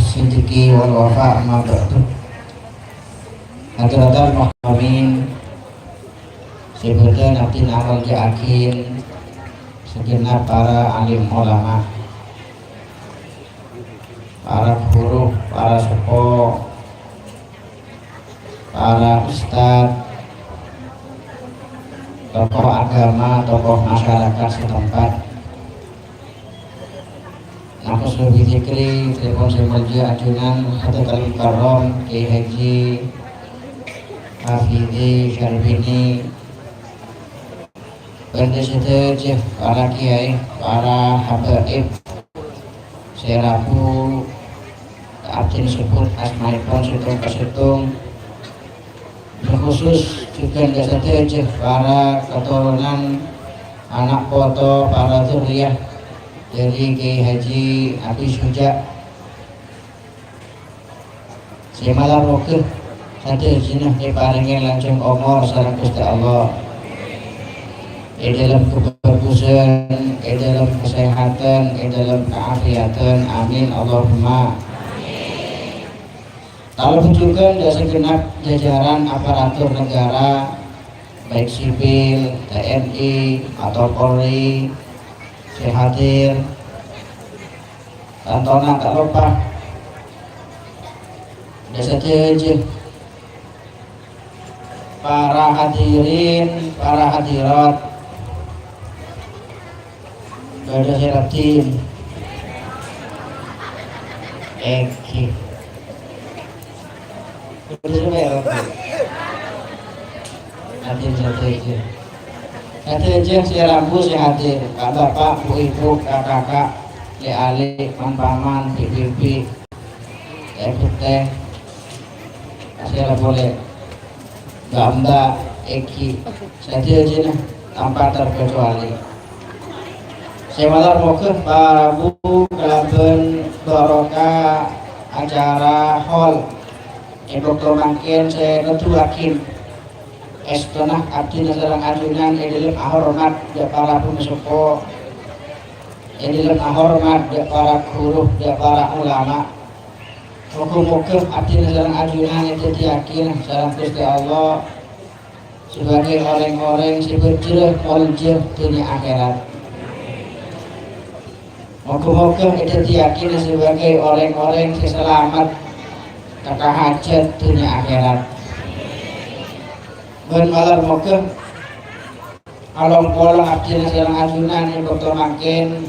sidiki wal wafa ma ba'du. Hadratal muhtamin sebutan abdin aral ja'akin segenap para alim ulama, para guru, para sepuh, para ustadz, tokoh agama, tokoh masyarakat setempat. Nafas lebih zikri, telepon semuanya ajunan Hadratul Mukarram Kiai Haji Hafidhi Syarbini, pendeta, para kiai, para habaib, serabu, abdin sebut asmaipun situng-situng, berkhusus juga pendeta, para keturunan anak foto, para zuriyah dari Kiai Haji Abi Suja semalam roke satu jinah diparingi langsung umur sareng Gusti Allah dalam kebagusan, dalam kesehatan, dalam keafiatan, amin Allahumma. Kalau juga dan segenap jajaran aparatur negara baik sipil, TNI atau Polri hadir, tontonan tak lupa desa teje, para hadirin, para hadirat, pada heratin eki hadir teje. Hadir si rambu si hadir, kak bapak, bu ibu, kakak, le alik, man paman, bibi, teh, saya boleh, mbak, eki, hadir aja nah, tanpa terkecuali. Saya malar mau ke para bu, kelaben, barokah, acara hall, Dr. Mangkin saya ketuakin. Estonah abdi nasarang ajunan dalam ahormat ya para pemusuko, dalam ahormat ya para guru ya para ulama. Muka-muka abdi nasarang ajunan itu yakin salam Gusti Allah sebagai orang-orang seberjerah oleh dunia akhirat. Muka-muka itu yakin sebagai orang-orang selamat kata hajat dunia akhirat. Malar moga along pola abdi nasarang ajunan yang Dr. Mangkin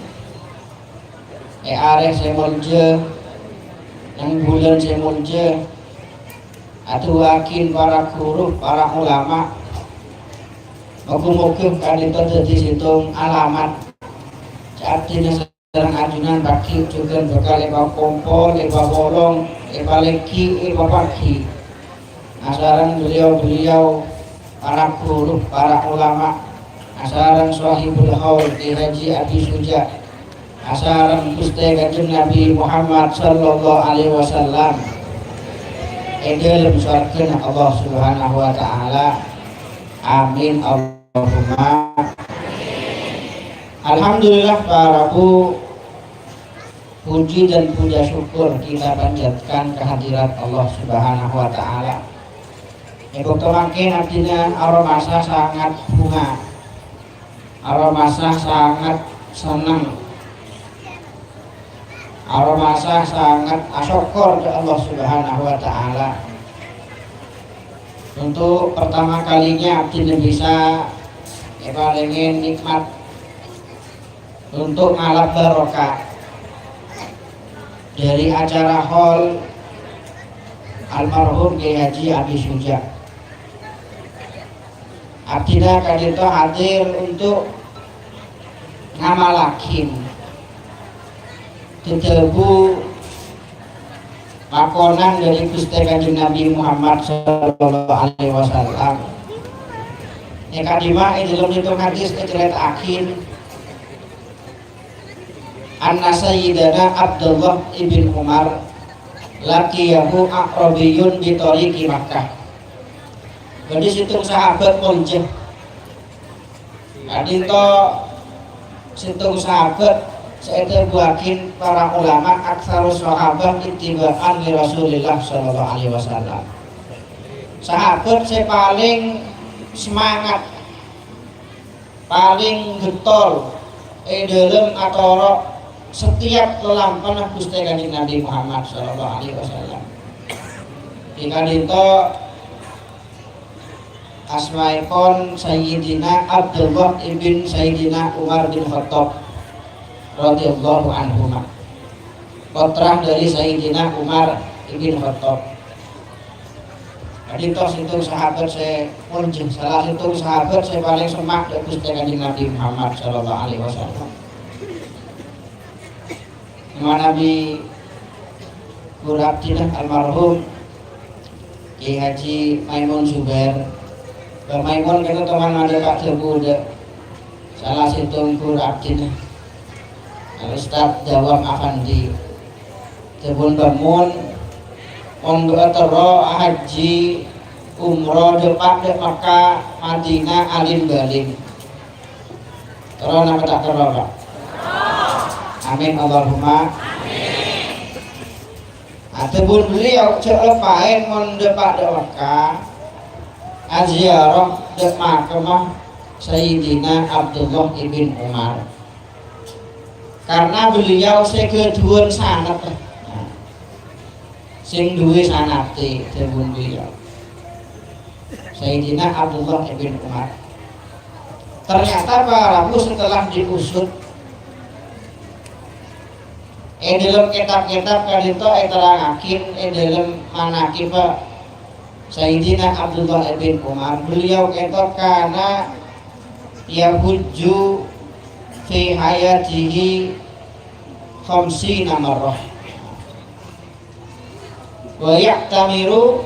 are semolje yang bulan semolje atau akin para guru, para ulama moga-moga kadita dadi situng alamat abdi nasarang ajunan bagi juga bakal lepa kompol, lepa bolong, lepa leki, lepa pagi asarang beliau-beliau para guru, para ulama, asaran sahibul haul Kiai Haji Abi Suja, asaran Gusti Kanjeng Nabi Muhammad sallallahu alaihi wasallam. Dalam surga Allah Subhanahu wa taala. Amin Allahumma. Alhamdulillah para bu, puji dan puja syukur kita panjatkan kehadirat Allah Subhanahu wa taala. Dr. Mangkin artinya aromasa sangat bunga, aromasa sangat senang, aromasa sangat asyukur ke Allah Subhanahu wa taala. Untuk pertama kalinya artinya bisa ingin nikmat untuk ngalap barokah dari acara hall almarhum Kiai Haji Abi Suja. Abdina kadito hadir untuk ngamalakin tetebu pakonan dari Gusti Kanjeng Nabi Muhammad sallallahu alaihi wasallam. Yang kadima dalam itu hadis kecelet akin anna sayyidana Abdullah ibn Umar laqiyahu aqrabiyun bi tariqi Makkah. Jadi situng sahabat monjeh. Kadito situng sahabat saya buakin para ulama aksarus sahabat ittiba'an li Rasulillah sallallahu alaihi wasallam. Sahabat saya paling semangat, paling getol dalam atau setiap lelampahan Gusti Kanjeng Nabi Muhammad sallallahu alaihi wasallam. Jika dito asmaipun Sayyidina Abdullah ibn Sayyidina Umar bin Khattab radhiyallahu anhuma, putra dari Sayyidina Umar ibn Khattab. Jadi itu sahabat saya munjing, salah satu sahabat saya paling semak dari Gusti Kanjeng Nabi Muhammad sallallahu alaihi wasallam. Nabi Gurabdinah almarhum Ki Haji Maimun Zubair. Maimun kita teman ada Pak Tebu salah satu Gurabdinah Ustaz Jawab Afandi Tebun Bamun Monggo tero haji umroh depak de Makkah Madinah alim balim. Tero napa tak tero Pak? Amin Allahumma amin. Atebun beliau cek lepain mon depak de Makkah aziarah de Makkah Sayyidina Abdullah ibn Umar. Karena beliau sekeduan sanat sing duwe sanate dipun beliau Sayyidina Abdullah ibn Umar. Ternyata para setelah diusut dalam kitab-kitab kalito terangakin dalam manakib Sayyidina Abdullah ibn Umar, beliau ketok karena yahujju fi hayatihi khamsina marrah wa ya'tamiru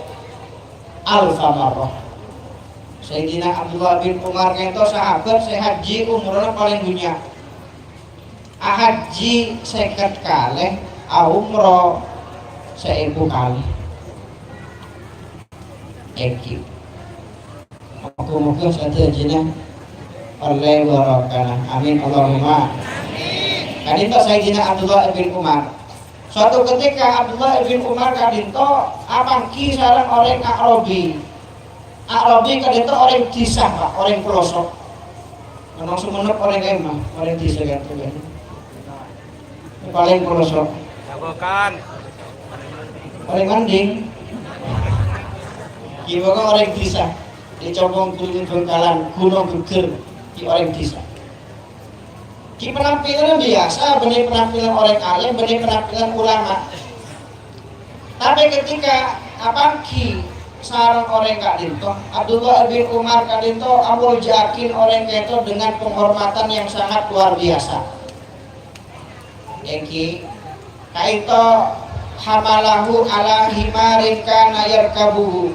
alfa marrah. Sayyidina Abdullah bin Umar ketok sahabat saya haji umroh paling dunia. Haji seket kali, umroh 1000 kali. Eki. Moga-moga sadayana oleh barokah. Amin Allahumma. Amin. Kadinto Sayyidina Abdullah bin Umar. Suatu ketika Abdullah bin Umar kadinto apangki sareng orang Arabi. Arabi kadinto orang disah Pak, orang pelosok. Menang sumenep orang emah, orang disah kan. Paling pelosok. Jagokan. Paling mending. Gimana orang desa di Cokong Gunung Bengkalan, Gunung Geger di orang desa. Di penampilan biasa, benih penampilan orang alim, benih penampilan ulama. Tapi ketika apangki sarang orang Kak Dinto, Abdullah bin Umar Kak Dinto amul yakin orang itu dengan penghormatan yang sangat luar biasa. Eki kaito hamalahu ala himarin kana yarkabuhu.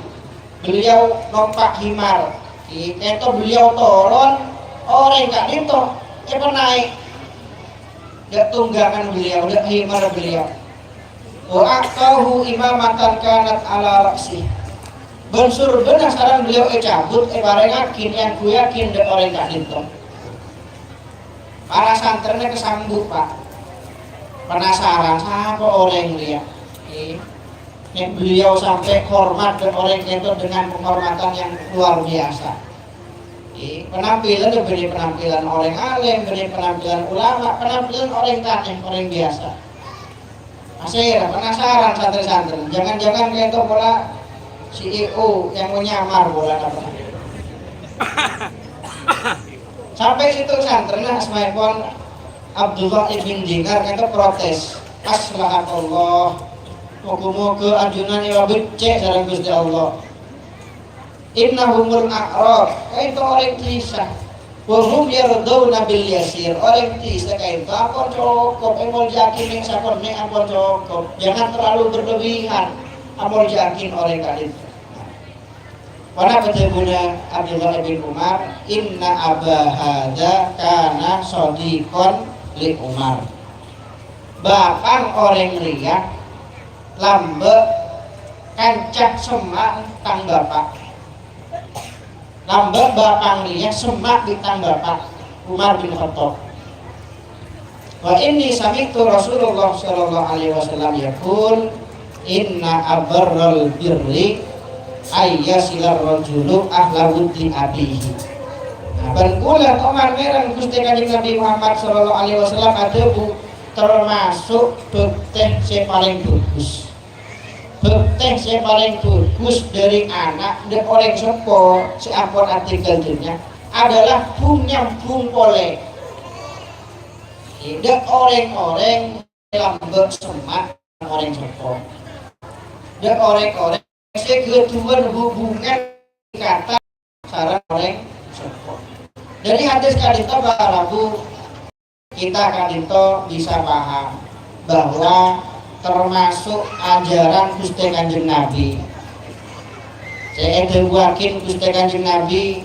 Beliau numpak himar. Kaito beliau turun orang Kak Dinto naik. Dak tunggangan beliau, dak himar beliau. Wa aqahu imamatan kanat ala raksi. Bensur benar sekarang beliau cabut barengakin yang ku yakin dak orang Kak Dinto. Para santrinya kesambut Pak. Penasaran siapa orang dia? Yang beliau sampai hormat dan orang itu dengan penghormatan yang luar biasa. Penampilan berbeda penampilan orang alim, berbeda penampilan ulama, penampilan orang tani, orang biasa. Masih penasaran santri-santri. Jangan-jangan kayak itu bola CEO yang menyamar bola apa? Sampai situ santrinya asmaipun Abdullah ibn Dinar kata protes. Aslahatullah. Moga-moga ajunan ya becek sareng Gusti Allah. Innahumul a'rab. Itu orang kisah. Wa hum yarduna bil yasir. Orang kisah kayak itu apa cukup emol yakin yang sakorne apa cukup. Jangan terlalu berlebihan. Amol yakin orang kali itu. Pada ketemu Abdullah bin Umar, inna aba hadza kana shadiqan li Umar. Bapak orang riak lambe kancak semak tang bapak. Lambe bapak riak semak di tang bapak Umar bin Khattab. Wa inni sami'tu Rasulullah sallallahu alaihi wasallam yaqul inna abarral birri ayyasilar rajulu ahla wuddi abihi. Nah, berkulan Omar merang Gusti Kanjeng Nabi Muhammad sallallahu alaihi wasallam ada termasuk bekteh yang paling bagus. Bekteh yang paling bagus dari anak dan orang sepo seapun artikel dunia adalah bungnya bung pole. Tidak orang-orang dalam bersemak orang sepo. Dan orang-orang seketuan hubungan kata cara orang sepo. Dari hadis kadito barabu kita kadito bisa paham bahwa termasuk ajaran Gusti Kanjeng Nabi. Saya edewakin Gusti Kanjeng Nabi,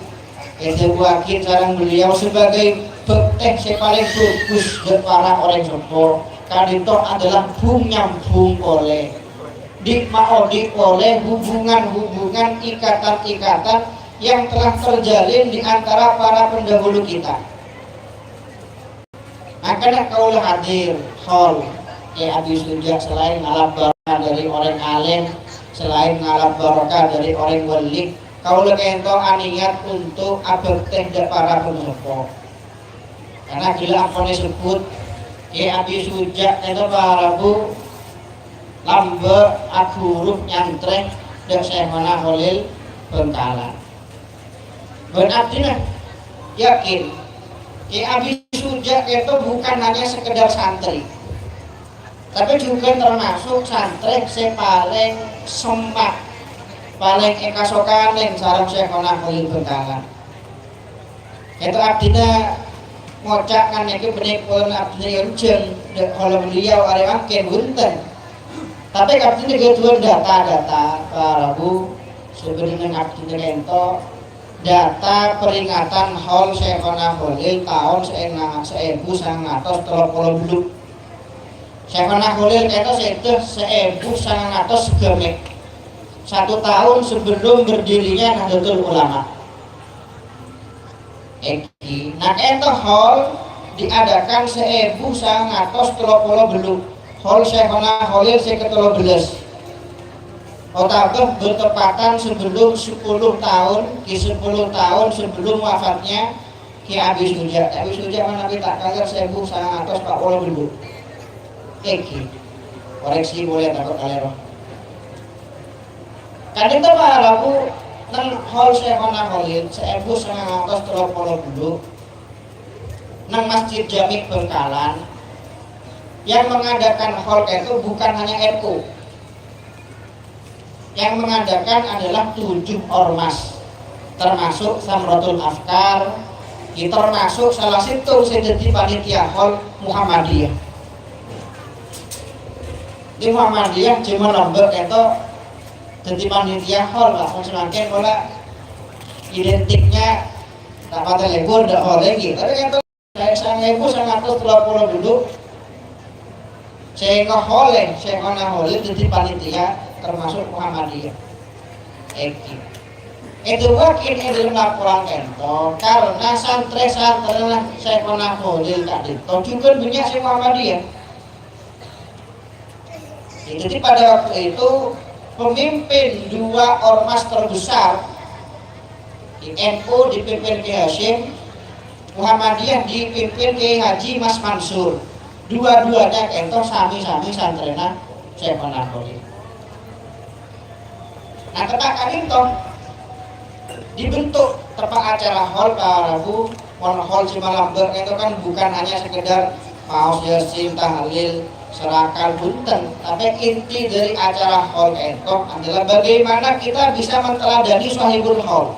edewakin sareng beliau sebagai bekteh yang paling bagus dari para orang sepo. Kadito adalah bung nyambung oleh dikmaudi oleh hubungan-hubungan ikatan-ikatan yang telah terjalin di antara para pendahulu kita. Makanya kaulah hadir hol Abi Suja selain ngalap barokah dari orang alim, selain ngalap barokah dari orang wali, kaulah ento aniat untuk abekteh dari para penumpang. Karena gila apa disebut Abi Suja itu barabu lambe huruf nyantreh dan Syekhona Khalil Bengkala. Berarti yakin Abi Suja itu bukan hanya sekedar santri, tapi juga termasuk santri yang paling semak, paling ekasokan yang sarang Syekhona Khalil Bengkala. Itu artinya ngocak kan itu benih-benih abdinya urgen kalau beliau ada makin bunten. Tapi artinya kedua data-data parabu sebenarnya artinya itu data peringatan haul Syekhona Khalil tahun 1930. Syekhona Khalil itu 1900 segemek 1 tahun sebelum berdirinya Nahdlatul Ulama. Nah itu haul diadakan 1930 haul Syekhona Khalil ke-13. Otabah bertepatan sebelum 10 tahun sebelum wafatnya Ki Abi Suja. Abi Suja mana kita kaget 1940 koreksi boleh takut kalian. Kadang itu aku nang hall Syekhona Khalil 1930 nang Masjid Jami Bengkalan. Yang mengadakan hall itu bukan hanya NU. Yang mengadakan adalah 7 ormas, termasuk Samratul Afkar, termasuk salah satu sedeti panitia hall Muhammadiyah. Di Muhammadiyah cuma nomor itu jadi panitia hall lah, semakin pola identiknya tak pada lebur dah hall lagi. Tapi yang itu saya sangat sangat dulu saya ngehole, saya ngehole jadi panitia termasuk Muhammadiyah. Itu wakil itu laporan ento karena santri-santri saya ngehole tadi itu juga punya si Muhammadiyah. Jadi pada waktu itu pemimpin 2 ormas terbesar di NU dipimpin Ki Hasyim, Muhammadiyah dipimpin Ki Haji Mas Mansur. Dua-duanya ento sami-sami santrena Syekhona Khalil. Nah katakan itu dibentuk tempat acara hall parabu hall Cimalamber itu kan bukan hanya sekedar paus yasin tahlil serakal bunten, tapi inti dari acara hall itu adalah bagaimana kita bisa menteladani sahibul hall.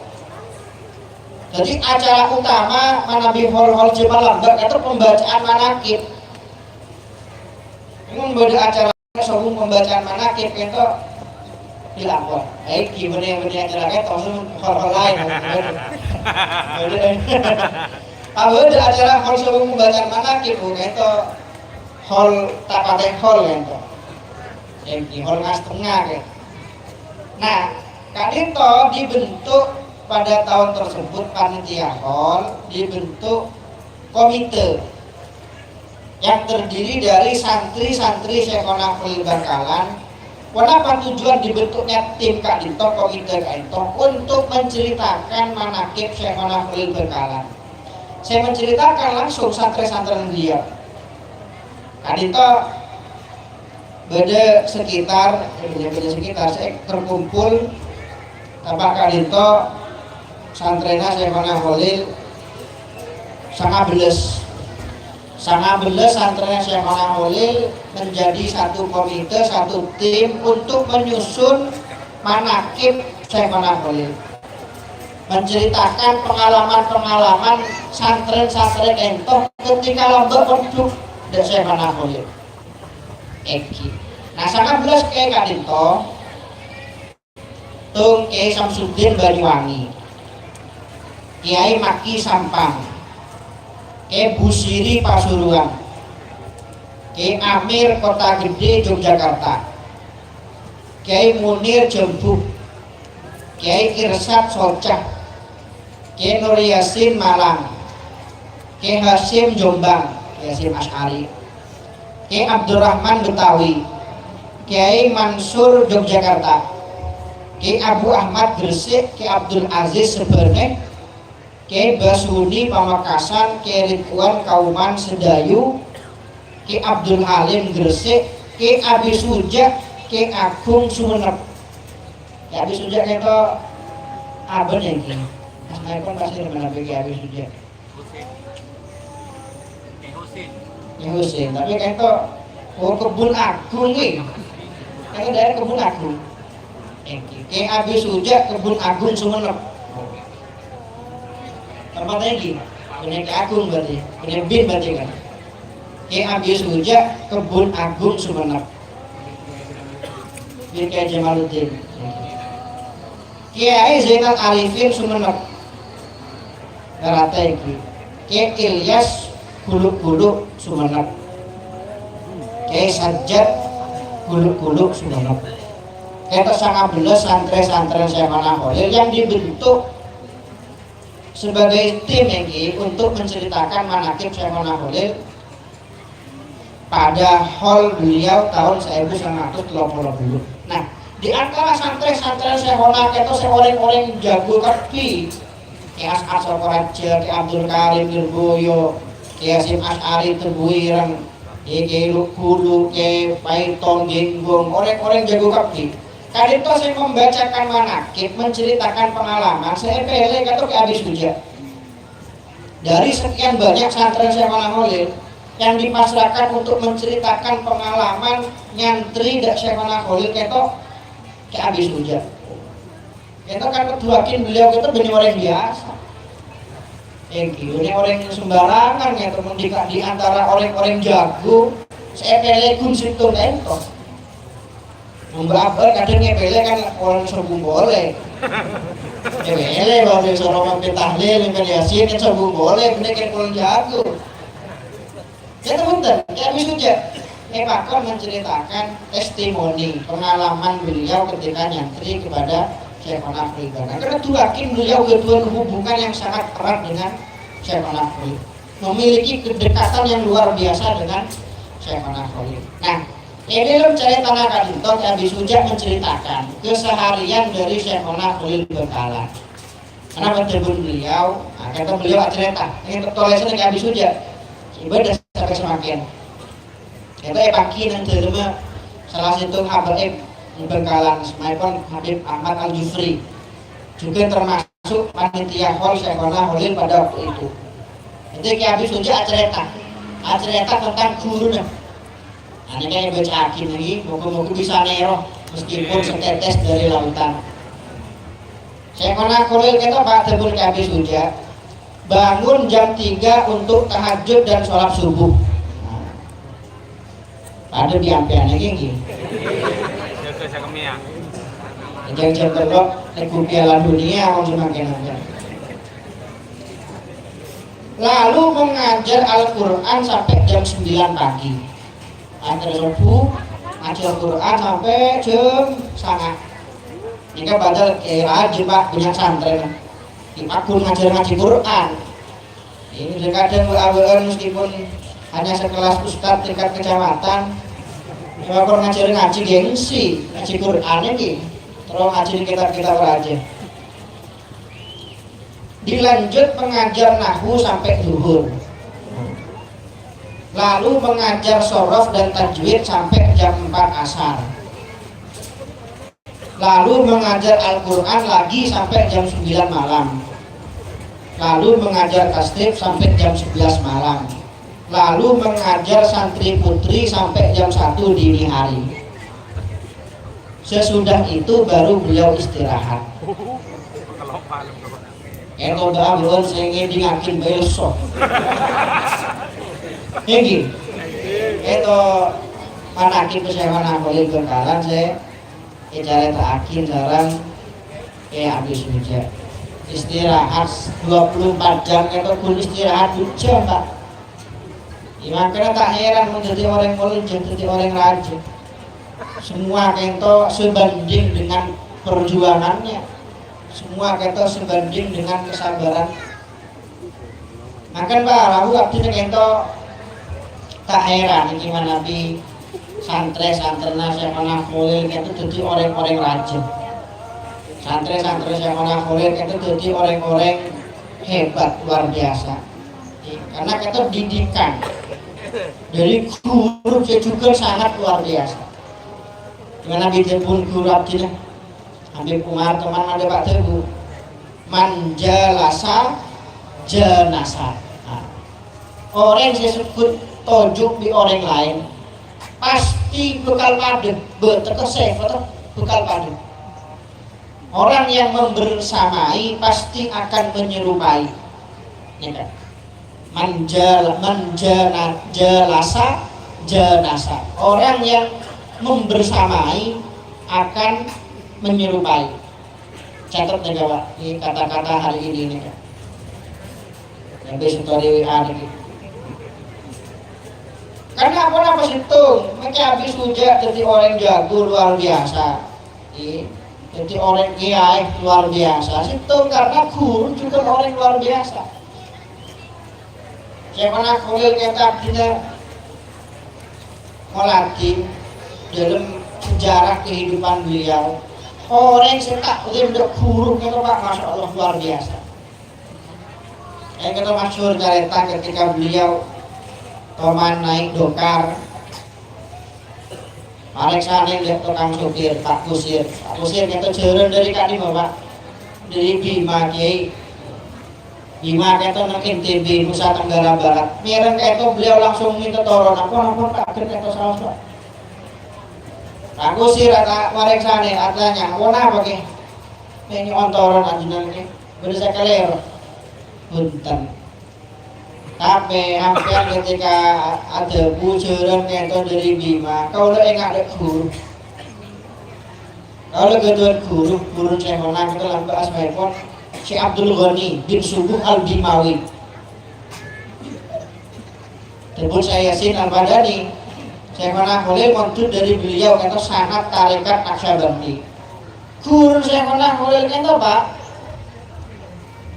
Jadi acara utama manabi hall Cimalamber itu pembacaan manakib. Ini beda acara sebelum pembacaan manakib itu dilapor. Gimana yang acara itu hall lain. Kalau ada acara hall sebelum pembacaan manakib itu hall tak pakai hall itu. Yang hall ngas tengah ya. Nah, kadito dibentuk pada tahun tersebut panitia hall dibentuk komite. yang terdiri dari santri-santri Syekhona Khalil Bangkalan. Kenapa tujuan dibentuknya tim Kak Dinto, komite Kak Dinto untuk menceritakan manakib Syekhona Khalil Bangkalan. Saya menceritakan langsung santri-santri beliau. Kak Dinto beda sekitar saya terkumpul tanpa Kak Dinto santrena Syekhona Khalil sangat beles santrenya Syekhona Khalil menjadi satu komite, satu tim untuk menyusun manakib Syekhona Khalil, menceritakan pengalaman-pengalaman santren-santren entok ketika lomba untuk Syekhona Khalil. Nah sangat beles kayak Kak Dinto tung Kiai Samsudin Banyuwangi, Kiai Maki Sampang, Kiai Busiri Pasuruan, Kiai Amir Kota Gede Yogyakarta, Kiai Munir Jembuk, Kiai Irsad Socah, Kiai Nur Yasin Malang, Kiai Hasim Jombang, Kiai Hasim Asy'ari, Kiai Abdurrahman Betawi, Kiai Mansur Yogyakarta, Kiai Abu Ahmad Gresik, Kiai Abdul Aziz Sebernek, Kiai Basuni Pamekasan, Kiai Ridwan Kauman Sedayu, Kiai Abdul Halim Gresik, Kiai Abi Suja, Kiai Agung Sumenep. Kiai Abi Suja itu apa nih Kiai? Nah, kan pasti mana Kiai Abi Suja? Kiai Husin. Tapi kan itu kebun agung nih. Kan daerah kebun agung. Kiai Abi Suja kebun agung Sumenep. Tempatnya di punya Kiai Agung berarti, punya bin berarti kan. Kiai Abi Suja kebun agung Sumenep. Bin Kiai Jamaluddin. Kiai Zainal Arifin Sumenep. Ngerate iki. Kiai Ilyas Guluk-guluk Sumenep. Kiai Sajjad Guluk-guluk Sumenep. Kita sangat belas santri-santri Syekhona Khalil yang dibentuk sebagai tim ini untuk menceritakan manakib Syekhona Khalil pada hall beliau tahun 1930. Nah, di antara santri-santri Syekhona itu orang-orang jago kerti, Kiai As'ad Sokoraja, Kiai Abdul Karim Lirboyo, Kiai Hasim Asy'ari Tebuireng, Kiai Lukulu, Kiai Paiton Genggong, orang-orang jago kerti. Kali itu saya membacakan manakib, menceritakan pengalaman. Saya pilih kata Kiai Abi Suja. Dari sekian banyak santri Syekhona Khalil yang dipasrahkan untuk menceritakan pengalaman nyantri dak Syekhona Khalil kata Kiai Abi Suja. Itu kan keduakin beliau itu benar orang biasa. Ini orang yang sembarangan ya teman di antara orang-orang jago. Saya pilih kunsitung entok. Memberapa kadang ngepele kan orang sobung boleh. Ngepele kalau disuruh mampir tahlil, mampir yasin, kan sobung boleh, bener kan orang jago. Ya teman-teman, ya Abi Suja akan menceritakan testimoni pengalaman beliau ketika nyantri kepada Syekhona Khalil. Karena yakin beliau kedua hubungan yang sangat erat dengan Syekhona Khalil, memiliki kedekatan yang luar biasa dengan Syekhona Khalil. Nah, ini dalam cerita Kak Dinto, Abi Suja menceritakan keseharian dari Syekhona Khalil Bangkalan. Karena bertemu beliau, kata beliau cerita, ini tertulisnya Abi Suja, ibadah sampai semakin. Itu pagi dan terima salah satu habaib Bangkalan, Semaipun Habib Ahmad Al-Jufri, juga termasuk panitia hall Syekhona Khalil pada waktu itu. Itu Abi Suja cerita tentang gurunya. Ini kayak baca akin lagi, moga-moga bisa nero meskipun setetes dari lautan. Syekhona Khalil kita Pak Tebul Abi Suja bangun jam 3 untuk tahajud dan sholat subuh. Ada di ampean lagi gini. Jam terlok ikut Piala Dunia orang semakin aja. Lalu mengajar Al-Quran sampai jam 9 pagi. Antara subuh ngaji Al-Quran sampai jam 9. Ini kan padahal rajin Pak punya santren. Di Pakun ngaji Quran. Ini kadang awal meskipun hanya sekelas ustadz tingkat kecamatan. Cuma kalau ngaji gengsi, ngaji Quran ini, terus ngaji kitab-kitab aja. Dilanjut mengajar nahwu sampai zuhur. Lalu mengajar sorof dan tajwid sampai jam 4 asar. Lalu mengajar Al-Quran lagi sampai jam 9 malam. Lalu mengajar tasdif sampai jam 11 malam. Lalu mengajar santri putri sampai jam 1 dini hari. Sesudah itu baru beliau istirahat. Itu doa belum saya ngedingakin besok. Ini itu manakib saya mana boleh berkalan saya cara terakhir sekarang habis hujan istirahat 24 jam itu pun istirahat hujan Pak. Makanya tak heran menjadi orang melunjak, jadi orang rajin. Semua kento sebanding dengan perjuangannya, semua kento sebanding dengan kesabaran. Makan Pak, lalu artinya kento tak heran gimana Nabi santri-santrina siapa mulai itu jadi orang-orang rajin. Santri-santri siapa mulai itu jadi orang-orang hebat luar biasa. Karena kita didikan dari guru juga sangat luar biasa. Dengan Nabi pun guru abdinya Habib Umar teman ada Pak Teguh manjalasa jenasa. Orang yang sebut tojuk di orang lain pasti bekal padet bertekesef atau bekal padet. Orang yang membersamai pasti akan menyerupai. Ya kan? Menjelasa jenasa. Orang yang membersamai akan menyerupai. Catat nih Pak, ini kata-kata hari ini nih kan. Yang besok dari WA nih. Karena apa situ? Mereka habis hujan jadi orang jago luar biasa. Jadi orang kiai luar biasa. Situ karena guru juga orang luar biasa. Siapa kuliah kita tidak melatih dalam sejarah kehidupan beliau. Orang yang tak untuk guru kita Pak, masya Allah luar biasa. Yang kita masyhur cerita ketika beliau Toman naik dokar, Alex Hanin lihat tukang supir, Pak Kusir kita jalan dari Kadima Pak, dari Bima Kiai, Bima kita nak NTB Nusa Tenggara Barat. Mireng itu beliau langsung minta tolong, apa kaget itu salah Pak. Pak Kusir atau Alex Hanin artinya, apa ke? Ini ontoron ajunan ke, berisa keler, punten. Tapi hampir ketika ada bujuran itu dari Bima, kalau enggak ada guru, kalau kedua guru saya menang itu lampu asmaipon si Abdul Ghani bin Subuh Al Bimawi. Tersebut saya Yasin Al Badani, saya menang boleh maksud dari beliau kata sangat tarekat Naksabandi. Guru saya menang boleh kata Pak.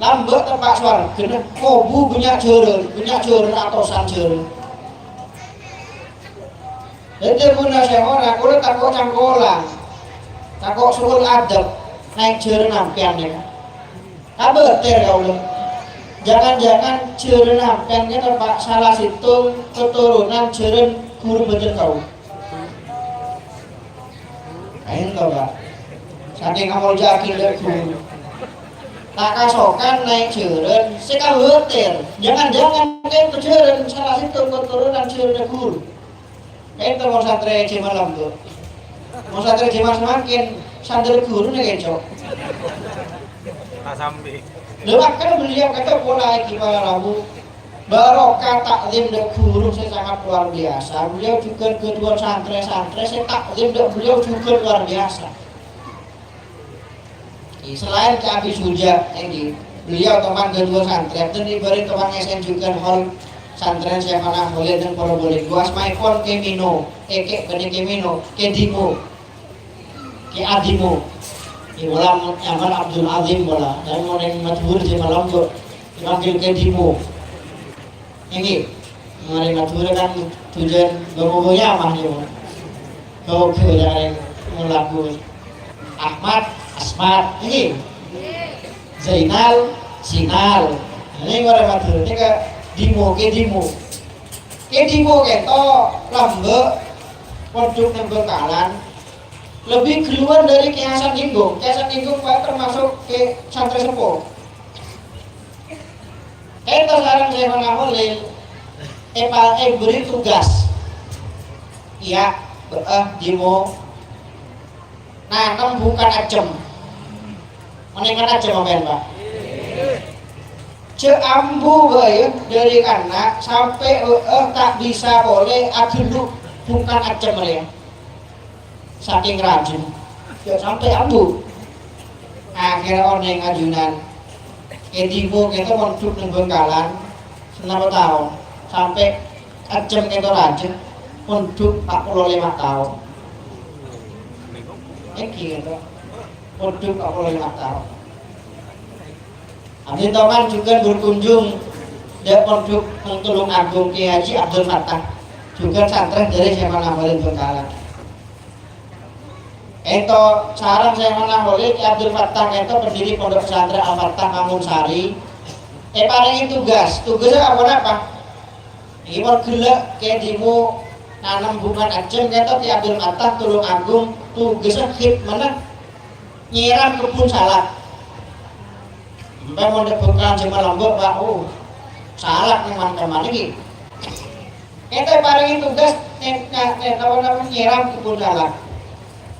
Lambat tempat suara, kena kobu banyak jurun atusan jurun. Jadi guna saya orang, kalau takut cangkolan, takut suruh adab, naik jurun nampian ya. Kabar ter ya Allah. Jangan-jangan jurun nampian kita Pak salah situ keturunan jurun guru bener kau. Kain tau Pak, saking kamu jakin dari guru. Tak kasokan naik jurun, saya khawatir. Jangan-jangan kayak itu jurun salah situ keturunan jurun guru. Kayak itu mau santri Cimalam tuh. Mau santri Cimalam semakin santri guru nih kecok. Sampai. Lewat kan beliau kata pola gimana rabu. Barokah taklim dek guru saya sangat luar biasa. Beliau juga kedua santri saya taklim dek beliau juga luar biasa. Selain ke Abi Suja ini, beliau teman kedua santri dan diberi teman SN juga hall santren saya mana boleh dan para boleh gua smartphone ke Mino, ke Mino, ke Dimo, ke Adimo, di malam Amal Abdul Azim bola dan orang masyhur di malam tuh dipanggil ke Dimo, ini Mari mature kan tujuan gomogonya mah yo. Kau yang melaku Ahmad, Asmat, ini Zainal, Sinal. Ini orang mature ini ke dimo ke dimo. Ke dimo ke to lambe produk yang berkalan lebih keluar dari Kiasan Inggung. Kiasan Inggung termasuk ke santri sepuh. Itu sekarang saya mengambil beri tugas ya dimo nanam bukan ajem meningkat ajem apa ya Pak ceambu dari anak sampai tak bisa boleh dulu bukan ajem ya saking rajin ya sampai ambu akhirnya orang yang ngajunan dimo kita mondok nang Bengkalan senapa tahun sampai ajem itu rajin mondok 45 tahun iki gitu mondok 45 tahun Abdi Toman juga berkunjung di pondok Tulung Agung Kiai Haji Abdul Fattah juga santri dari SMA Naholil Bengkalan itu sarang SMA Naholil Kiai Abdul Fattah itu pendiri pondok pesantren Al-Fattah Mangunsari paling tugasnya apa? Iwar gila kayak dimo nanam bunga ajem kata di Abdul Fattah Tulung Agung tugasnya mana nyiram kebun salak sampai mau dibungkan jemaah Lombok Pak salak nih teman lagi kita paling tugas nyiram kebun salak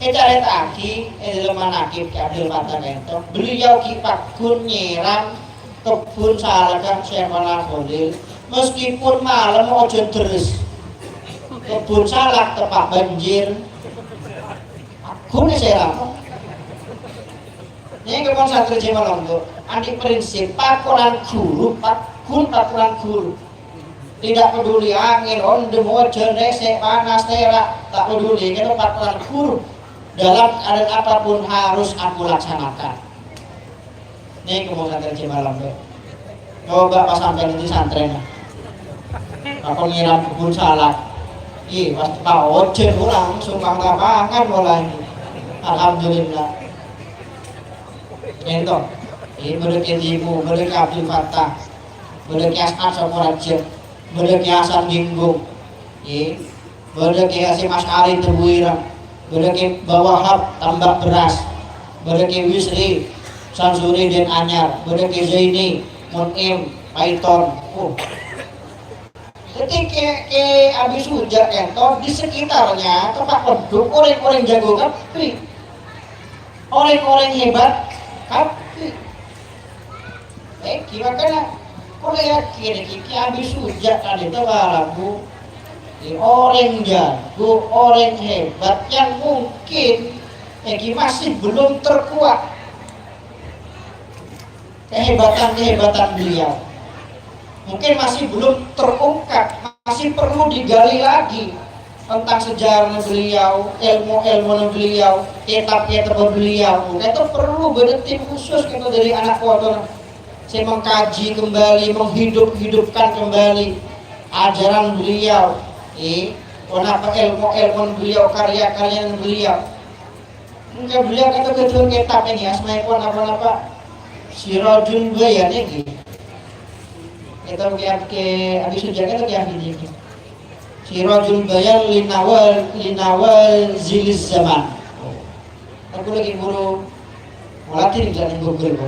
kita lihat aki dalam manakib Abdul Fattah itu beliau kipakun nyiram kebun salak kan saya malah Khalil meskipun malam ojo terus kebun salak tepak banjir aku nih saya lama ini kebun santri Jawa Lombok anti prinsip pakuran guru tidak peduli angin ondem ojo nesek panas terak tak peduli itu pakuran guru dalam keadaan apapun harus aku laksanakan ini kebun santri Jawa Lombok coba pas sampai di santren aku nyiram kebun salak pas Pak Ojen pulang sumpah lapangan mulai alhamdulillah itu boleh ke Dimu, boleh ke Abdul Fattah boleh ke As'ad Sokoraja boleh ke Hasan Ginggung boleh ke Hasim Askari Terbuirang boleh ke Bawahab Tambak Beras boleh ke Wisri Sansuri dan Anyar boleh ke Zaini Munim Paiton jadi ke Abi Suja itu di sekitarnya tempat penduduk orang-orang jago kapi orang-orang hebat kapi gimana kalau yakin ke Abi Suja tadi itu lagu orang jago orang hebat yang mungkin masih belum terkuat kehebatan beliau mungkin masih belum terungkap, masih perlu digali lagi tentang sejarah beliau, ilmu beliau, kitab-kitab beliau. Itu perlu tim khusus kita dari anak kotor. Saya mengkaji kembali, menghidupkan kembali ajaran beliau. Kenapa ilmu beliau, karya-karya beliau. Mungkin beliau kata ketua kitab ini, asma'ipun apa Sirajul Bayan ini. Kita ke Abi Suja kita ke Abi Sirajul Bayan linawal zilis zaman. Aku lagi guru melatih di Google.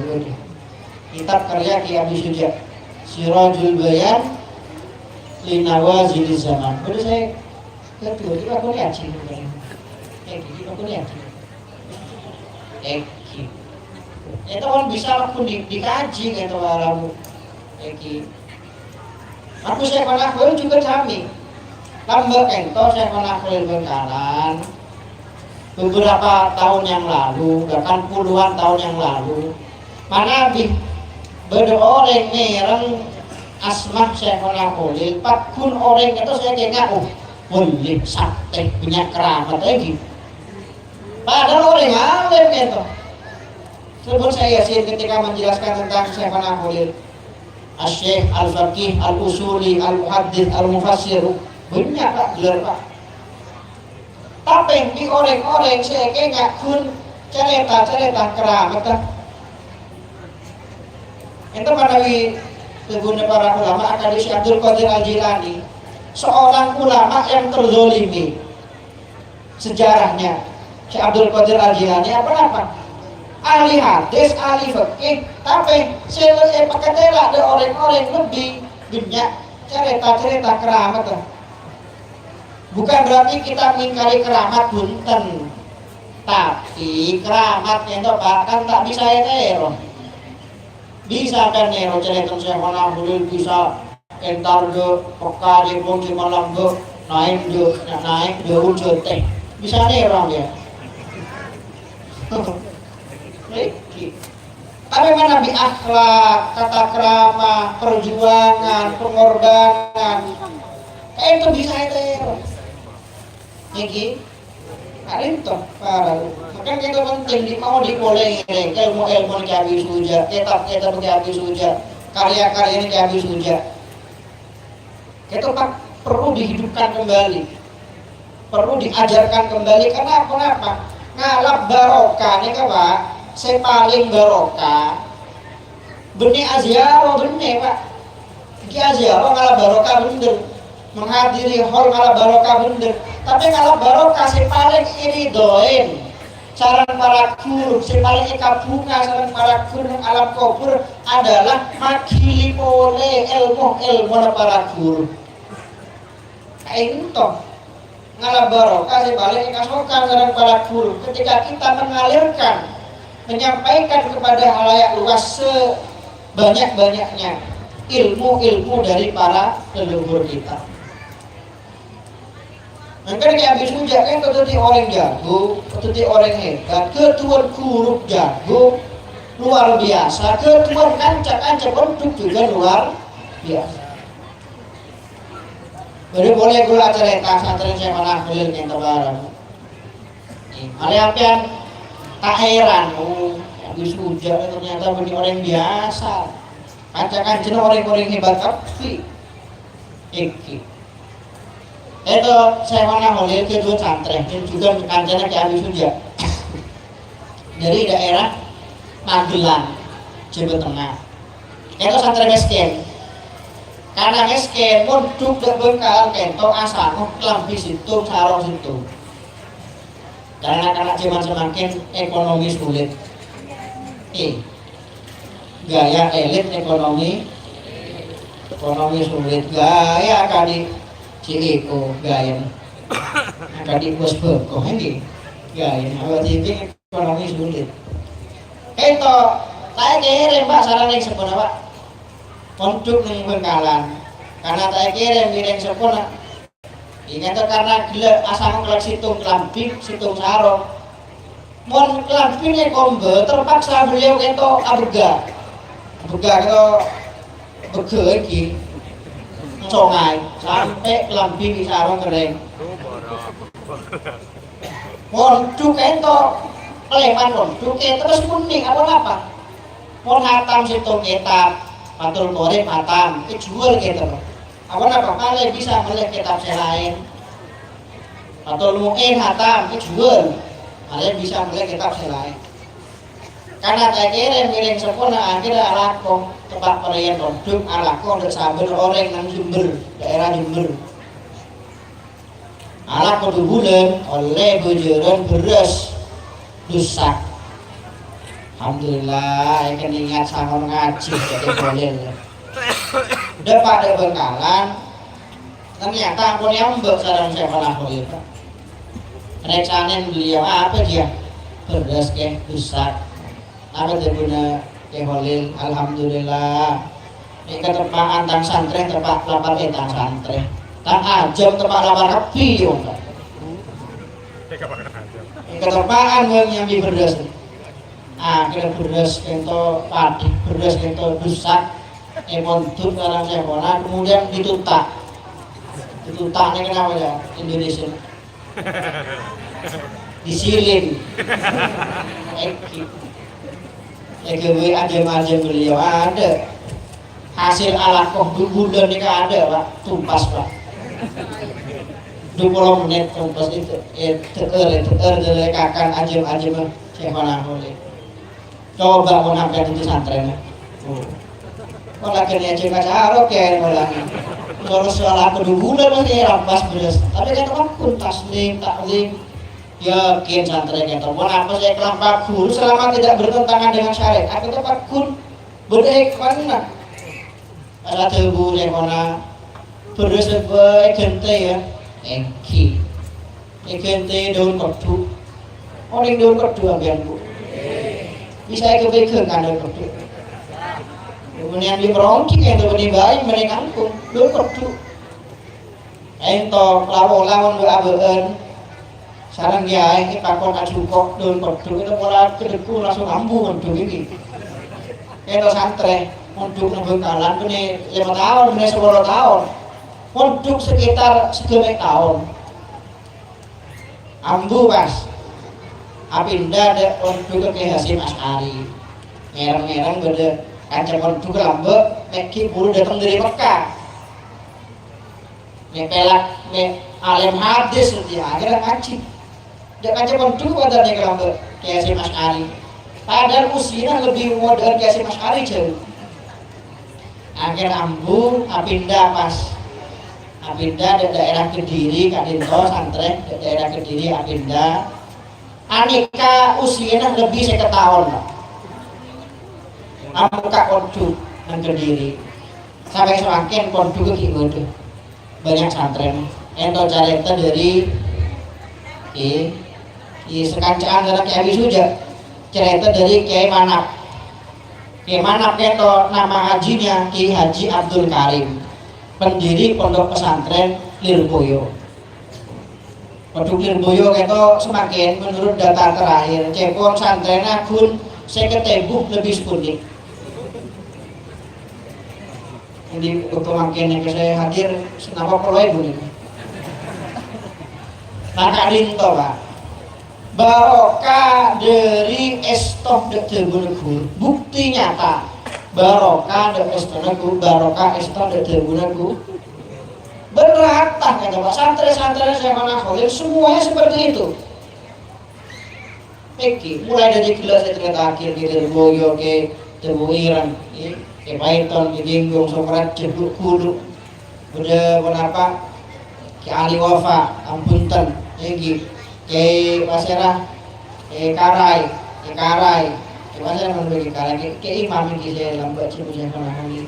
Kitab karya Ki Abi Suja Sirajul Bayan linawal zilis zaman. Baru saya kedua itu aku lihat sih aku lihat itu kan bisa pun dikaji gitu alamu aku saya pernah juga kami tambah ento saya pernah Bengkalan beberapa tahun yang lalu bahkan puluhan tahun yang lalu mana berdoa orang mereng asmah saya pernah pakun orang itu saya kira boleh sate punya keramat lagi padahal orang alim gitu sebelum saya yasin ketika menjelaskan tentang Syekh Nahulil Asy-Syaikh, Al-Faqih, Al-Usuli, Al-Muhaddits, Al-Mufassir. Banyak Pak gelar Pak. Tapi di orang-orang saya nggak kun cerita keramat kan. Itu menawi tegune para ulama akademisi Abdul Qadir Al-Jilani, seorang ulama yang terzolimi. Sejarahnya Syekh Abdul Qadir Al-Jilani apa? Ahli hadis, ahli fikih, tapi saya pakatela ada orang-orang lebih banyak cerita keramat. Bukan berarti kita mengingkari keramat bunten, tapi keramatnya itu bahkan tak bisa nero. Bisa kan nero cerita saya mana boleh bisa entar ke peka di pun di malam ke naik ujung teh bisa nero ya. Tapi mana bi akhlak, tata krama, perjuangan, pengorbanan, kayak itu bisa nero. Niki, ada itu para. Makanya kita penting di mau dipoleh ilmu yang habis suja, kitab yang habis suja, karya-karya yang habis suja. Kita perlu dihidupkan kembali, perlu diajarkan kembali. Kenapa? Ngalap barokah nih Pak, saya paling barokah. Benih aziarah benih Pak, iki aziarah ngalap barokah bener, menghadiri hall ngalap barokah bener. Tapi kalau barokah si paling ini doain saran para guru, si paling ikabunga saran para guru yang alam kubur adalah makili oleh ilmu para guru. Kayak itu ngalah barokah si paling ikasokan saran para guru ketika kita mengalirkan, menyampaikan kepada halayak luas sebanyak-banyaknya ilmu-ilmu dari para leluhur kita. Maka dia habis hujat kan ketuti orang jago, ketuti orang hebat, ketuan guru jago, luar biasa, ketuan kancak bentuk juga luar biasa. Jadi boleh gula cerita santri saya malah beliau yang terbarang. Ada yang tak heran, habis hujat ternyata bagi orang biasa, kancak orang hebat tapi iki. Itu saya mana mulai kedua santri dan juga kancana ke Abi Suja dari daerah Magelang, Jawa Tengah. Itu santri miskin. Karena miskin untuk berbekal kentong asal kelambi situ, sarong situ. Karena zaman semakin ekonomi sulit. Gaya elit ekonomi sulit, gaya kali Ciko gaya, kadi bos berkoh ini gaya, awal TV ekonomi sulit. Itu saya kirim Pak saran yang sempurna Pak, untuk Bengkalan, karena saya kirim sempurna. Ini itu karena gila asal koleksi situng kelambi, situng sarong. Mon kelambinya kombe terpaksa beliau itu abega itu lagi. Songai sampai kelambi sarung kering. Monduk itu leman monduk terus kuning apa? Mon hatam situ kitab, patul korek hatam, jual gitu. Apa? Kalian bisa melihat kitab lain. Patul muin hatam, jual. Kalian bisa melihat kitab lain. Karena saya miring sempurna akhirnya alako tempat perayaan monduk alako untuk sabar orang yang Jember, daerah Jember. Alako 2 bulan oleh bojoran beres dusak. Alhamdulillah, ikan ingat sangon ngaji jadi boleh. Udah pada Bengkalan, ternyata aku nyambek sarang saya malah boleh. Reksanen beliau apa dia? Beres ke dusak. Apa terguna keholil, alhamdulillah. Ini ketepaan tang santri tepak lapar tang santri. Tang ajam tepak lapar kepi yo. Ini ketepaan yang beres. Kira beres kento padi, beres kento dusak. Monduk karang sekolah, kemudian ditutak. Ditutaknya kenapa ya Indonesia? Disilin. EGW ajem beliau ada. hasil alakoh bulan ini kan ada Pak, tumpas Pak 20 menit tumpas itu teker kakan ajem cekona boleh coba mau sampai di pesantren kok lagi aja kacau kayak malah kalau soal aku 2 bulan masih rampas beres tapi kan kun taslim taklim yakin santri kita mau apa saya kelampak guru selama tidak bertentangan dengan syariat kita pakun berdek mana ada tebu yang mana berdua sebagai gente ya engki gente daun kerdu orang daun kerdu abian bu bisa kebaikan kan daun kerdu kemudian di merongki yang terbaik mereka pun daun kerdu ento lawan berabaan sarang dia ini pakon asukok daun kerdu itu mulai kedeku langsung ambu untuk ini itu santri untuk ngebekalan ini 5 tahun, ini 10 tahun untuk sekitar 3 tahun ambu pas apinda ada untuk ke Hasyim Asy'ari ngerang-ngerang beda kancang untuk lambek meki buru datang dari Mekah pelak alim hadis dia akhirnya ngaji dia kancang untuk pada nih lambek ke Hasyim Asy'ari padahal usianya lebih modern ke Hasyim Asy'ari jauh akhir ambu apinda pas apinda di daerah Kediri kadinto santren di daerah Kediri apinda anika usianya lebih 1 tahun amuka kondu dan Kediri sampai semakin kondu ke gitu banyak santren ento carita dari di sekancaan dalam Kiai Suja cerita dari Kiai Manap itu nama hajinya Ki Haji Abdul Karim pendiri pondok pesantren Lirboyo pondok Lirboyo itu semakin menurut data terakhir cepong santrennya pun seketebuh lebih sepunik jadi waktu makin yang saya hadir kenapa perlu ibu ini maka rinto Pak barokah dari estok dek gunaku bukti nyata barokah dek estok barokah estok dek gunaku beratah kata Pak santri-santri saya mana kholir semuanya seperti itu Eki mulai dari kelas itu akhir gitu boyo ke tebuiran ke Python ke Jenggung Sokrat Cebuk Kudu udah kenapa ke Ali Wafa Ampunten Eki ke Pasirah ke Karai ke Pasirah memberi Karai ke Imam ini saya lambat sebutnya lagi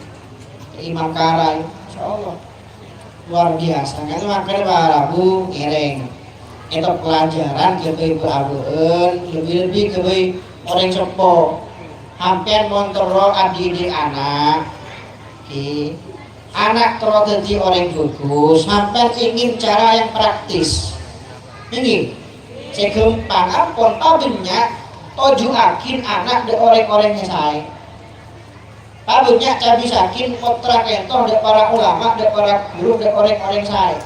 ke Imam Karai insyaallah luar biasa kan makanya Pak Rabu ngereng itu pelajaran ke Abuan lebih ke orang sepo hampir montorol adik anak anak terus jadi orang bagus sampai ingin cara yang praktis ini segempang ampun tabinya toju akin anak de orang-orangnya saya tabinya cabi sakin potra kentoh de para ulama de para guru de orang-orang saya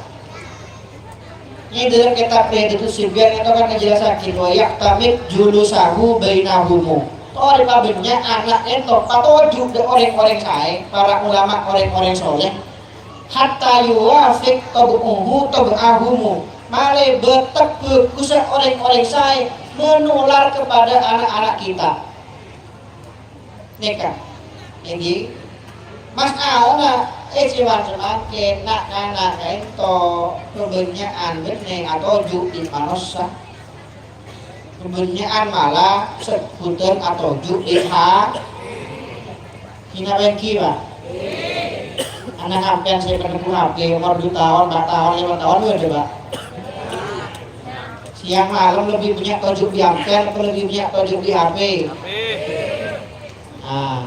ini dalam kitab itu Sibyan itu kan ngejelasakin wayak tamit julusahu bainahumu orang tabinya anak entoh patoju de orang-orang saya para ulama orang-orang soleh hatta yuwafiq tabu'uhu tabu'ahumu malah betek kusah orang-orang saya menular kepada anak-anak kita nikah jadi mas auna cuman semakin nak anak itu kebenyaan benih atau di manusia kebenyaan malah sebutan atau di hak hina bengki Pak anak hampir saya ketemu HP umur 2 tahun 4 tahun 5 tahun udah Pak siang malam lebih banyak tajuk di angker atau lebih banyak tajuk di HP nah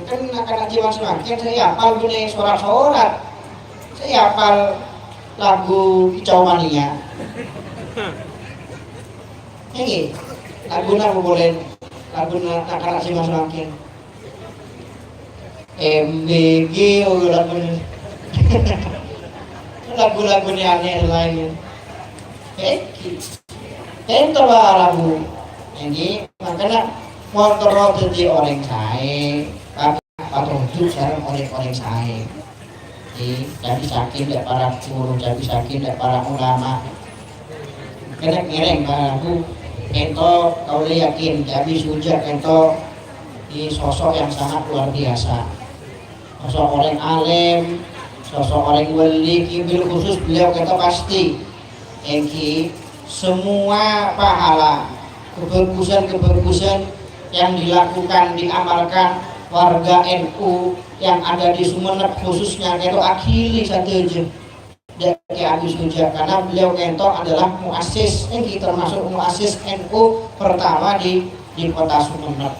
kan anak jiwa semakin saya hafal bunyi surat-surat saya hafal lagu Kicau Mania ini lagunya boleh lagunya anak jiwa semakin MBG lagu-lagunya aneh lain itu lagu ini makanya motor jadi orang saya patujuk sareng oleh saya. Jadi saking dek para guru, jadi saking dek para ulama. Kena ngereng aku ento kau yakin jadi sujak ento di sosok yang sangat luar biasa. Sosok orang alim, sosok orang wali, bil khusus beliau kita pasti Eki semua pahala kebagusan yang dilakukan diamalkan warga NU yang ada di Sumeneb khususnya itu akhiri saja dari Abi Suja karena beliau kento adalah muassis ini termasuk muassis NU pertama di kota Sumeneb.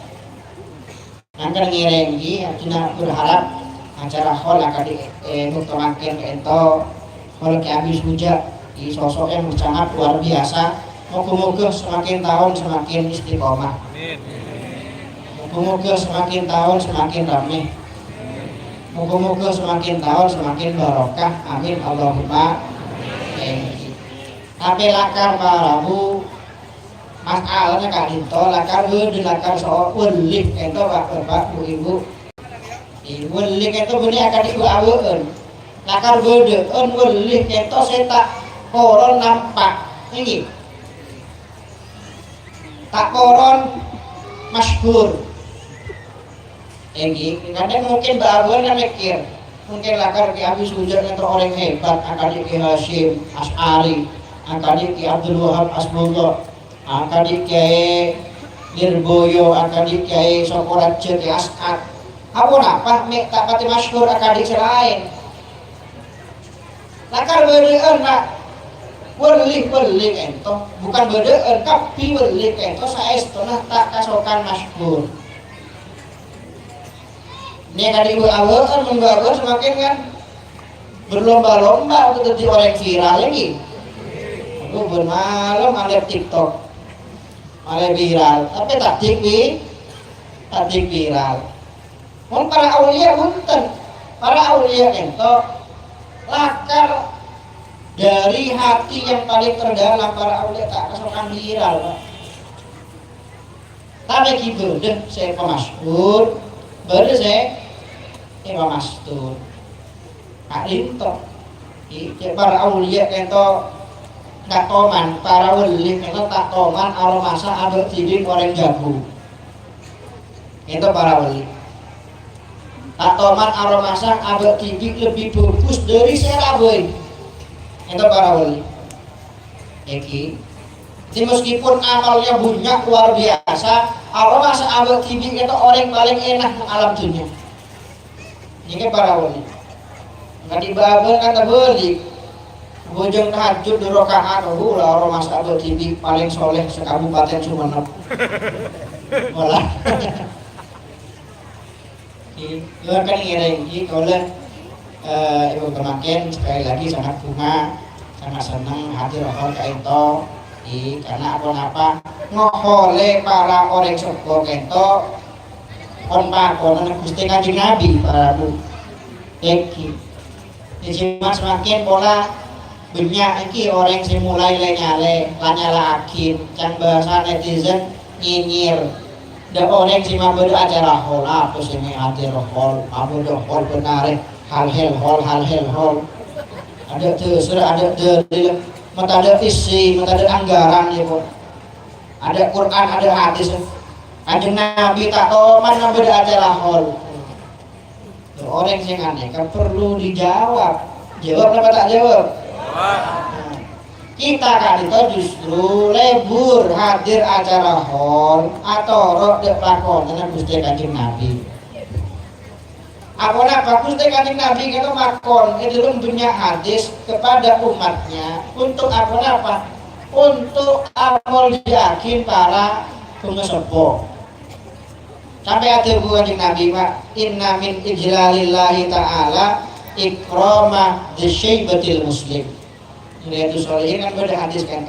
Nanti ngirengi kita berharap acara hol akan dimuktamakan kento hol ke Abi Suja di sosok yang sangat luar biasa. Moga-moga semakin tahun semakin istiqomah. Moga-moga semakin tahun semakin ramai. Moga-moga semakin tahun semakin barokah. Amin Allahumma. Tapi lakar parabu masalahnya Kak Dinto lakar di lakar soal welik itu Bapak Bu Ibu. Welik itu bunyi akan ibu aweun. Lakar bedeun welik itu setak koron nampak ini. Tak koron masyhur. Kadang mungkin baruan kan mikir mungkin lakar Ki Abi Suja itu orang hebat akadi Ki Hasyim Asy'ari akadi Ki Abdul Wahab Asbullah akadi Kiai Lirboyo akadi Kiai Sokoraja Ki As'ad apa napa tak pati masyhur akadi selain lakar bedeun nak welik ento bukan bedeun tapi welik ento saestuna tak kasokan masyhur. Ini tadi awal kan menggambar semakin kan berlomba-lomba untuk jadi orang viral lagi. Aku bermalam ada TikTok, ada viral, tapi tak viral. Mau para aulia punten, para aulia ento lakar dari hati yang paling terdalam para aulia tak kesokan viral. Tapi gitu deh saya pemasyhur, baru saya Imam Mastur, Kak Linto, para aulia kento tak toman, para wali kento tak toman aromasa abad tidin orang jago, kento para wali. Tak toman aromasa abad tidin lebih bagus dari seraboy, kento para wali. Eki, jadi meskipun amalnya banyak luar biasa, aromasa abad tidin kento orang paling enak di alam dunia. Ini para wali. Nggak dibabel kata beli. Bojong tahajud di rokaat, lah orang masa abad TV paling soleh sekabupaten Sumeneb. Malah. Iya kan ini oleh ibu kemakin sekali lagi sangat bunga, sangat senang hadir rohol kento. Karena apa ngohole para orang soko kento. Kon Gusti Kanjeng Nabi para Bu Eki Mas makin pola banyak iki orang sing mulai nyale lanyalakin can bahasa netizen nyinyir da orang sing mabedo acara hol apa sing hadir hol mabedo hol benar hal hol ada terserah ada dari mata ada isi mata ada anggaran ya Bu ada Quran ada hadis Kanjeng Nabi tak toman nabi ada acara hol. Orang yang aneh kan perlu dijawab. Jawab apa tak jawab? Nah, kita kan itu justru lebur hadir acara hol atau rok dek lakon dengan Gusti Kanjeng Nabi. Apa Gusti Kanjeng Nabi itu makon itu punya hadis kepada umatnya untuk apa? Untuk amal yakin para pengesepo. Sampai ada Kanjeng Nabi Pak, inna min ijlalillahi ta'ala ikrama disyaibatil muslim. Ini itu soalnya kan pada hadis kan.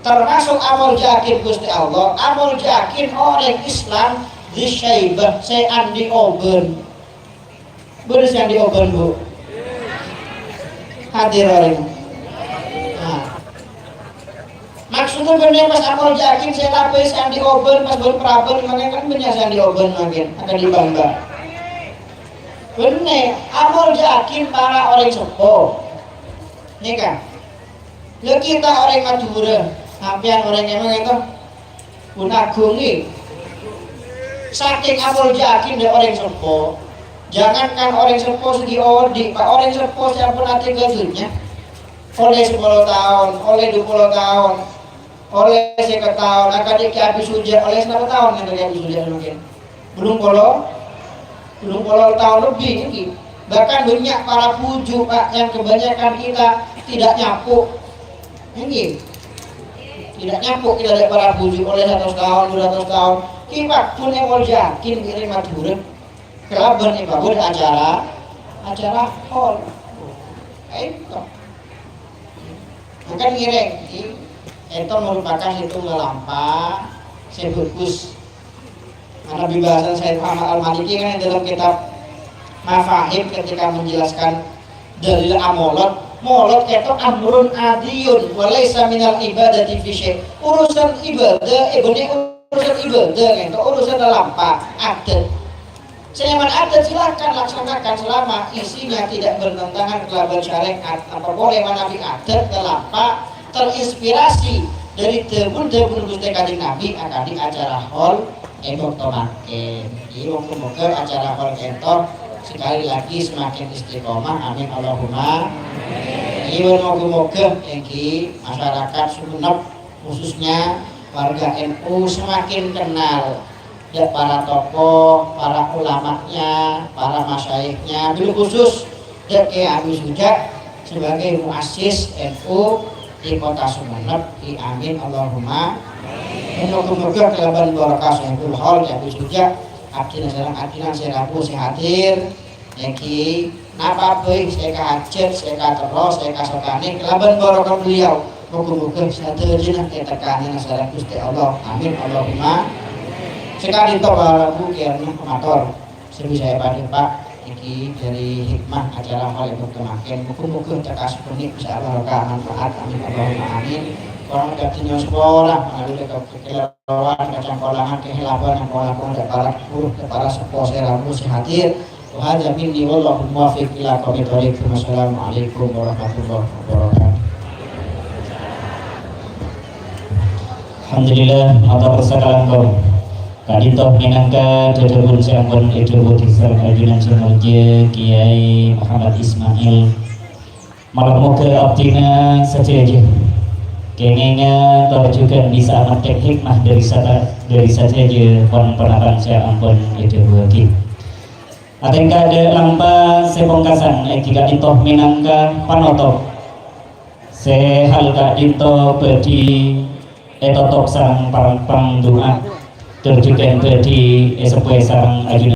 Termasuk amal yakin Gusti Allah, amal yakin orang Islam disyaibah saya andi oben. Beres yang di oben Bu. Hadir orang. Maksudnya benar pas amal yakin saya lapis yang di oben pas berperabel makanya kan benar yang di oben makin akan dibangga. Bener, amul yakin para orang sepuh. Ini kan, ya kita orang Madura, sampean orang emang itu Gunagung nih. Saking amul yakin dia orang sepuh. Jangankan orang sepuh segi odi, pak orang sepuh yang pernah tinggal dunia, oleh 10 tahun, oleh 20 tahun, oleh 1 tahun, akan dia habis hujan, oleh 9 tahun yang dia habis hujan mungkin. Belum puluh tahun lebih ini. Bahkan banyak para puju pak yang kebanyakan kita tidak nyapu ini, tidak nyapu kita lihat para puju oleh 100 tahun 200 tahun kita pun yang mau yakin diri Madura kelaban nih bagus acara hall itu bukan ngireng itu merupakan itu ngelampah sebutkus karena bahasan Sayyid Muhammad Al-Maliki kan dalam kitab Mafahim ketika menjelaskan dalil amolot molot itu amrun adiyun walaysa minal ibadati fi syai. Urusan ibadah urusan ibadah itu urusan lampah adat. Senyaman adat silakan laksanakan selama isinya tidak bertentangan kelaban syariat. Apa boleh manabi adat lampah terinspirasi dari debun-debun Gusti Kanjeng Nabi akan di acara hall entok tomaken. Iki moga-moga acara hall entok sekali lagi semakin istiqomah, amin Allahumma. Iya moga-moga engki masyarakat Sumenep khususnya warga NU semakin kenal ya para tokoh, para ulamanya, para masyaikhnya, bil khusus ya Kiai Ami Suja sebagai muassis NU di kota Sumenep. Amin Allahumma. Moga-moga kelaban barakah Sayyidul Hall ya Suja abdina saya rabu saya hadir yaki napa baik saya kahajat saya terus saya kasokane kelaban barokah beliau moga-moga saderjina kita tekanin saudara Gusti Allah amin Allahumma. Sekali itu rabu kiannya amator sering saya pada Pak iki dari hikmah acara hal yang berkemakin moga-moga tekas punik bisa barokah manfaat amin Allahumma amin. Orang katanya sekolah, mengalir ke kelelawar, kacang kolangan, kehilapan, yang kolang dan para guru, para sepuh, seramu, sehadir. Tuhan jamin di wallahu muwafiq ila qawmi thoriq. Wassalamualaikum warahmatullahi wabarakatuh. Alhamdulillah, mata persakalan kau. Kadito minangka dedebun siampun edebun disar ajunan sunarja Kiai Muhammad Ismail. Malam moga abdina saja. Kengenya atau juga bisa amat hikmah dari saja pon penapan saya ampun itu lagi. Atengka ada lampa sepongkasan jika itoh minangka panotok sehal ka ito bedi etotok sang pang doa dan juga bedi esok sarang ajunan